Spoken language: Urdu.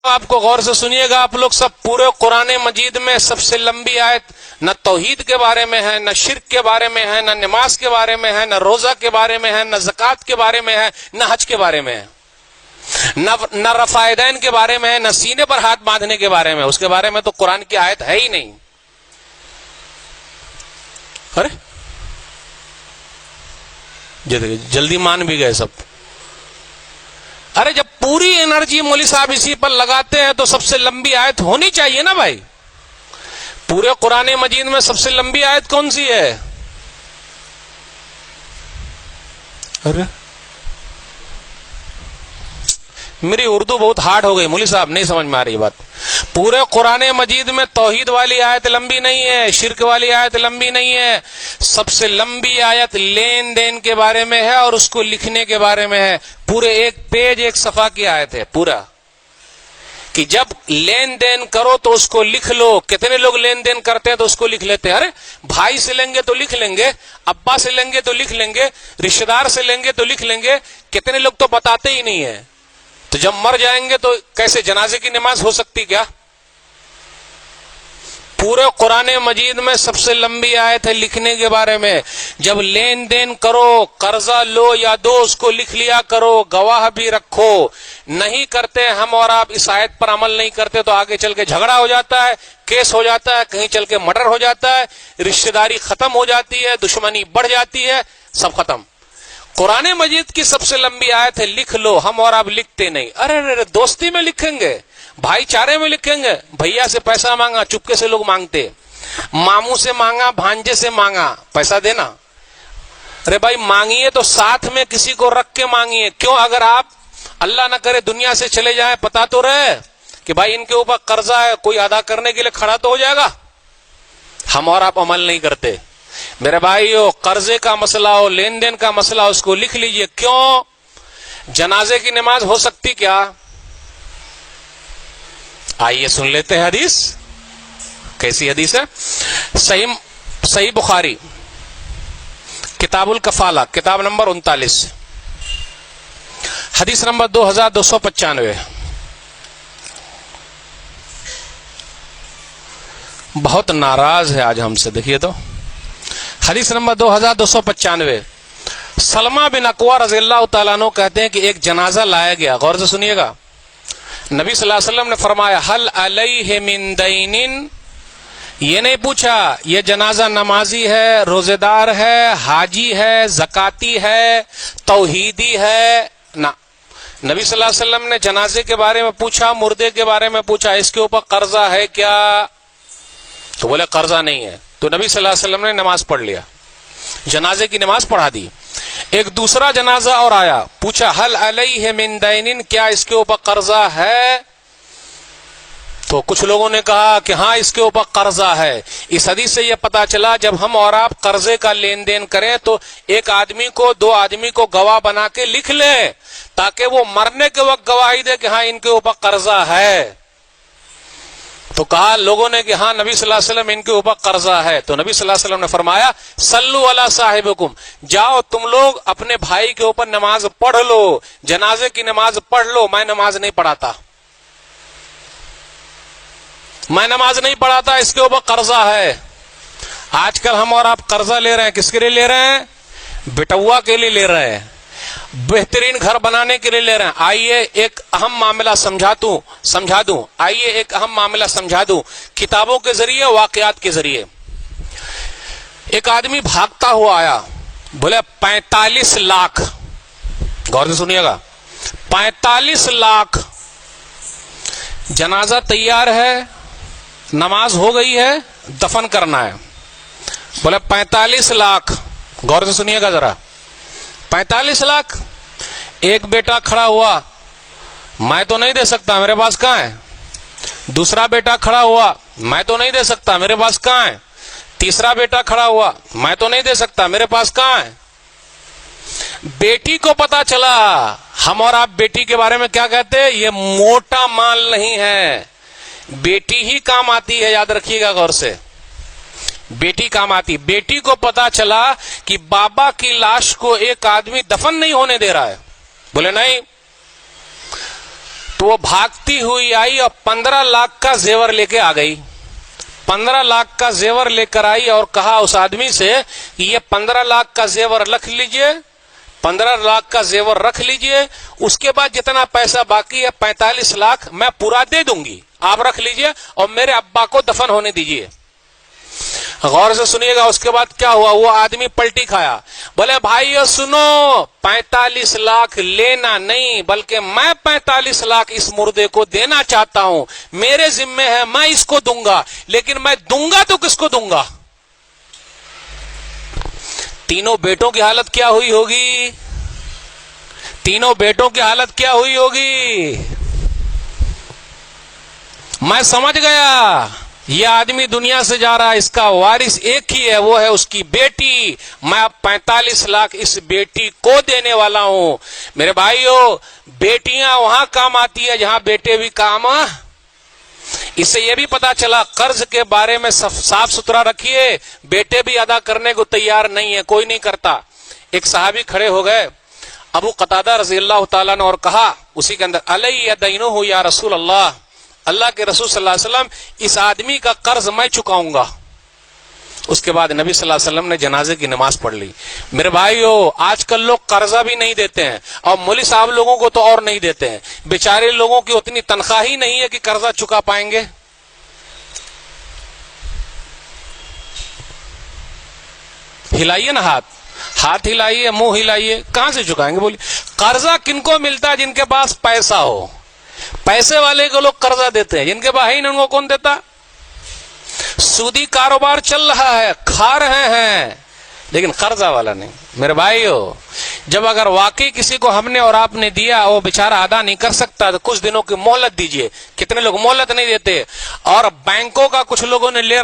آپ کو غور سے سنیے گا آپ لوگ سب، پورے قرآن مجید میں سب سے لمبی آیت نہ توحید کے بارے میں ہے، نہ شرک کے بارے میں ہے، نہ نماز کے بارے میں ہے، نہ روزہ کے بارے میں ہے، نہ زکوٰۃ کے بارے میں ہے، نہ حج کے بارے میں ہے، نہ رفع یدین کے بارے میں ہے، نہ سینے پر ہاتھ باندھنے کے بارے میں۔ اس کے بارے میں تو قرآن کی آیت ہے ہی نہیں۔ ارے جلدی مان بھی گئے سب۔ ارے جب پوری انرجی مولوی صاحب اسی پر لگاتے ہیں تو سب سے لمبی آیت ہونی چاہیے نا بھائی۔ پورے قرآن مجید میں سب سے لمبی آیت کون سی ہے؟ ارے میری اردو بہت ہارڈ ہو گئی مولوی صاحب، نہیں سمجھ میں آ رہی بات۔ پورے قرآن مجید میں توحید والی آیت لمبی نہیں ہے، شرک والی آیت لمبی نہیں ہے، سب سے لمبی آیت لین دین کے بارے میں ہے اور اس کو لکھنے کے بارے میں ہے۔ پورے ایک پیج ایک صفحہ کی آیت ہے پورا، کہ جب لین دین کرو تو اس کو لکھ لو۔ کتنے لوگ لین دین کرتے ہیں تو اس کو لکھ لیتے ہیں؟ ارے بھائی سے لیں گے تو لکھ لیں گے، ابا سے لیں گے تو لکھ لیں گے، رشتہ دار سے لیں گے تو لکھ لیں گے، کتنے لوگ تو بتاتے ہی نہیں ہیں۔ تو جب مر جائیں گے تو کیسے جنازے کی نماز ہو سکتی کیا؟ پورے قرآن مجید میں سب سے لمبی آیت ہے لکھنے کے بارے میں۔ جب لین دین کرو، قرضہ لو یا دو، اس کو لکھ لیا کرو، گواہ بھی رکھو۔ نہیں کرتے ہم اور آپ اس آیت پر عمل نہیں کرتے تو آگے چل کے جھگڑا ہو جاتا ہے، کیس ہو جاتا ہے، کہیں چل کے مرڈر ہو جاتا ہے، رشتہ داری ختم ہو جاتی ہے، دشمنی بڑھ جاتی ہے، سب ختم۔ قرآن مجید کی سب سے لمبی آیت ہے لکھ لو، ہم اور آپ لکھتے نہیں۔ ارے دوستی میں لکھیں گے، بھائی چارے میں لکھیں گے، بھیا سے پیسہ مانگا، چپکے سے لوگ مانگتے، ماموں سے مانگا، بھانجے سے مانگا، پیسہ دینا۔ ارے بھائی مانگیے تو ساتھ میں کسی کو رکھ کے مانگیے۔ کیوں؟ اگر آپ اللہ نہ کرے دنیا سے چلے جائیں، پتا تو رہے کہ بھائی ان کے اوپر قرضہ ہے، کوئی ادا کرنے کے لیے کھڑا تو ہو جائے گا۔ ہم اور آپ عمل نہیں کرتے۔ میرے بھائیو، قرضے کا مسئلہ ہو، لین دین کا مسئلہ ہو، اس کو لکھ لیجئے۔ کیوں؟ جنازے کی نماز ہو سکتی کیا؟ آئیے سن لیتے ہیں حدیث۔ کیسی حدیث ہے؟ صحیح بخاری کتاب الکفالہ، کتاب نمبر 39، حدیث نمبر 2295۔ بہت ناراض ہے آج ہم سے، دیکھیے تو حدیث نمبر 2295۔ سلمہ بن اکوع رضی اللہ تعالیٰ عنہ کہتے ہیں کہ ایک جنازہ لایا گیا، غور سے سنیے گا۔ نبی صلی اللہ علیہ وسلم نے فرمایا حل علیہ من دین، یہ نہیں پوچھا یہ جنازہ نمازی ہے، روزے دار ہے، حاجی ہے، زکاتی ہے، توحیدی ہے، نہ۔ نبی صلی اللہ علیہ وسلم نے جنازے کے بارے میں پوچھا، مردے کے بارے میں پوچھا، اس کے اوپر قرضہ ہے کیا؟ تو بولے قرضہ نہیں ہے۔ تو نبی صلی اللہ علیہ وسلم نے نماز پڑھ لیا، جنازے کی نماز پڑھا دی۔ ایک دوسرا جنازہ اور آیا، پوچھا حل علیہ من دین، کیا اس کے اوپر قرضہ ہے؟ تو کچھ لوگوں نے کہا کہ ہاں اس کے اوپر قرضہ ہے۔ اس حدیث سے یہ پتا چلا جب ہم اور آپ قرضے کا لین دین کریں تو ایک آدمی کو، دو آدمی کو گواہ بنا کے لکھ لیں، تاکہ وہ مرنے کے وقت گواہی دے کہ ہاں ان کے اوپر قرضہ ہے۔ تو کہا لوگوں نے کہ ہاں نبی صلی اللہ علیہ وسلم ان کے اوپر قرضہ ہے۔ تو نبی صلی اللہ علیہ وسلم نے فرمایا صلو علی صاحبکم، جاؤ تم لوگ اپنے بھائی کے اوپر نماز پڑھ لو، جنازے کی نماز پڑھ لو، میں نماز نہیں پڑھاتا، میں نماز نہیں پڑھاتا، اس کے اوپر قرضہ ہے۔ آج کل ہم اور آپ قرضہ لے رہے ہیں، کس کے لیے لے رہے ہیں؟ بٹوا کے لیے لے رہے ہیں، بہترین گھر بنانے کے لیے لے رہے ہیں۔ آئیے ایک اہم معاملہ سمجھا دوں، آئیے ایک اہم معاملہ سمجھا دوں، کتابوں کے ذریعے، واقعات کے ذریعے۔ ایک آدمی بھاگتا ہوا آیا، بولے 45 لاکھ، غور سے سنیے گا، 45 لاکھ، جنازہ تیار ہے، نماز ہو گئی ہے، دفن کرنا ہے۔ بولے 45 لاکھ، غور سے سنیے گا ذرا، 45 لاکھ۔ ایک بیٹا کھڑا ہوا، میں تو نہیں دے سکتا، میرے پاس کہاں ہے؟ دوسرا بیٹا کھڑا ہوا، میں تو نہیں دے سکتا، میرے پاس کہاں ہے؟ تیسرا بیٹا کھڑا ہوا، میں تو نہیں دے سکتا، میرے پاس کہاں ہے؟ بیٹی کو پتا چلا، ہم اور آپ بیٹی کے بارے میں کیا کہتے ہیں؟ یہ موٹا مال نہیں ہے، بیٹی ہی کام آتی ہے، یاد رکھیے گا غور سے، بیٹی کام آتی۔ بیٹی کو پتا چلا کہ بابا کی لاش کو ایک آدمی دفن نہیں ہونے دے رہا ہے، بولے نہیں، تو وہ بھاگتی ہوئی آئی اور 15 لاکھ کا زیور لے کے آ گئی. 15 لاکھ کا زیور لے کر آئی اور کہا اس آدمی سے کہ یہ 15 لاکھ کا زیور رکھ لیجئے, 15 لاکھ کا زیور رکھ لیجئے, اس کے بعد جتنا پیسہ باقی ہے 45 لاکھ میں پورا دے دوں گی, آپ رکھ لیجئے اور میرے ابا کو دفن ہونے دیجئے. غور سے سنیے گا اس کے بعد کیا ہوا. وہ آدمی پلٹی کھایا, بولے بھائیو سنو, 45 لاکھ لینا نہیں بلکہ میں 45 لاکھ اس مردے کو دینا چاہتا ہوں, میرے ذمہ ہے, میں اس کو دوں گا, لیکن میں دوں گا تو کس کو دوں گا. تینوں بیٹوں کی حالت کیا ہوئی ہوگی, تینوں بیٹوں کی حالت کیا ہوئی ہوگی. میں سمجھ گیا یہ آدمی دنیا سے جا رہا ہے, اس کا وارث ایک ہی ہے, وہ ہے اس کی بیٹی. میں اب 45 لاکھ اس بیٹی کو دینے والا ہوں. میرے بھائیو, بیٹیاں وہاں کام آتی ہے جہاں بیٹے بھی کام. اس سے یہ بھی پتا چلا قرض کے بارے میں صاف ستھرا رکھیے, بیٹے بھی ادا کرنے کو تیار نہیں ہے, کوئی نہیں کرتا. ایک صحابی کھڑے ہو گئے ابو قتادہ رضی اللہ تعالیٰ نے, اور کہا اسی کے اندر, علیہ دینہ یا رسول اللہ, اللہ کے رسول صلی اللہ علیہ وسلم اس آدمی کا قرض میں چکاؤں گا. اس کے بعد نبی صلی اللہ علیہ وسلم نے جنازے کی نماز پڑھ لی. میرے بھائیو, آج کل لوگ قرضہ بھی نہیں دیتے ہیں, اور مولوی صاحب لوگوں کو تو اور نہیں دیتے ہیں. بیچارے لوگوں کی اتنی تنخواہ ہی نہیں ہے کہ قرضہ چکا پائیں گے. ہلائیے نا ہاتھ, ہاتھ ہلائیے, منہ ہلائیے, کہاں سے چکائیں گے بولیے. قرضہ کن کو ملتا ہے؟ جن کے پاس پیسہ ہو. پیسے والے کو لوگ قرضہ دیتے ہیں, جن کے پاس ہی نہیں ان کو کون دیتا. سودی کاروبار چل رہا ہے, کھا رہے ہیں, لیکن قرضہ والا نہیں. میرے بھائیو, جب اگر واقعی کسی کو ہم نے اور آپ نے دیا, وہ بیچارہ ادا نہیں کر سکتا, تو کچھ دنوں کی مہلت دیجئے. کتنے لوگ مہلت نہیں دیتے, اور بینکوں کا کچھ لوگوں نے لے